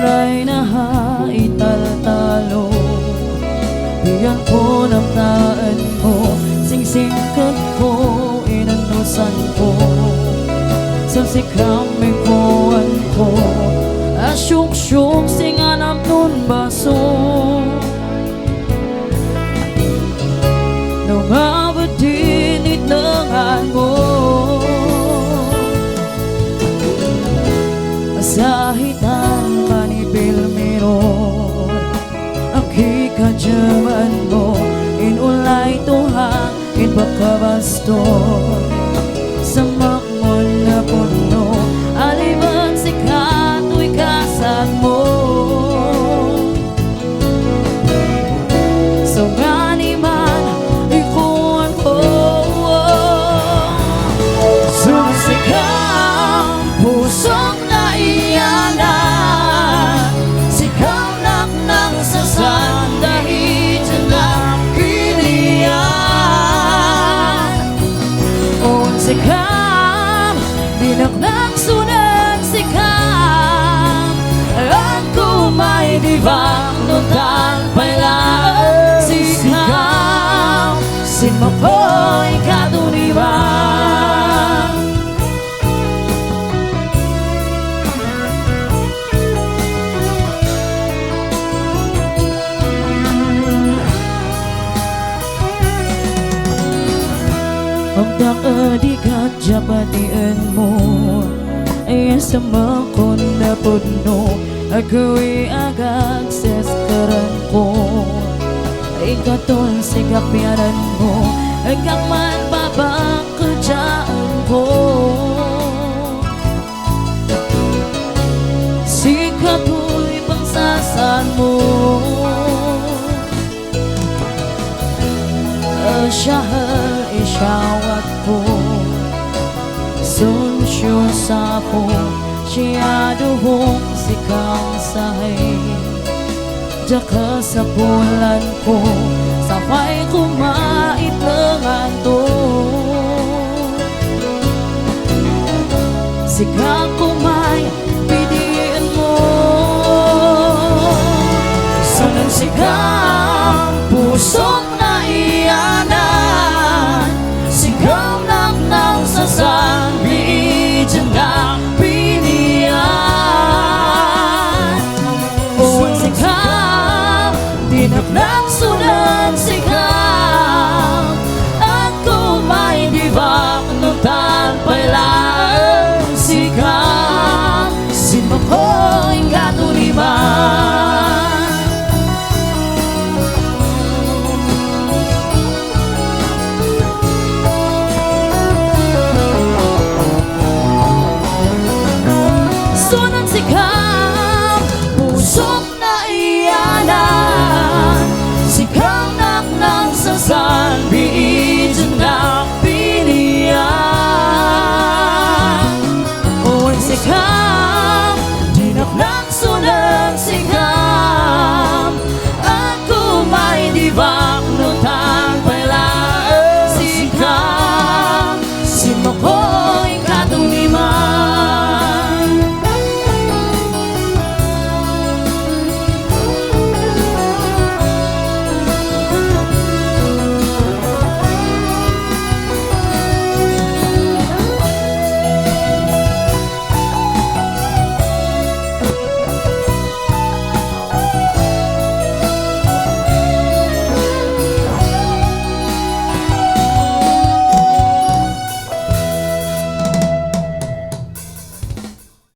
aray na haital-talo. Biyan ko namtaan mo, singsingkat ko, inanusan ko. Sa sikam may kuwan ko, asyuk-syuk singanap nun baso. Nung abadinit lengan mo, masahitan manipil meron ang kikajaman mo. Inulay tuhang, inbakabaston sa makmon na puno. Aliban sikat, uy kasag mo. So nga ni man, ikuan ko sumisikang pusok na iyanan. Sikaw naknang sa sandahit na kiniyan. Sikam, dinaknang sunod sikam. At kumay divang nutang pala. Sikam, sinmapoy kadunibang. Magdakadikat japatiin mo, ay sama ko na puno. Ako'y agad seskaran ko, ay katol sigapyaran mo. Agak man babang kerjaan ko, sikato'y pangsasan mo. Asyahal isyawat ko, sunsyo sa po, siyaduhong sikang sahay. Daka sa bulan ko, sapay kumait lengan to. Sikap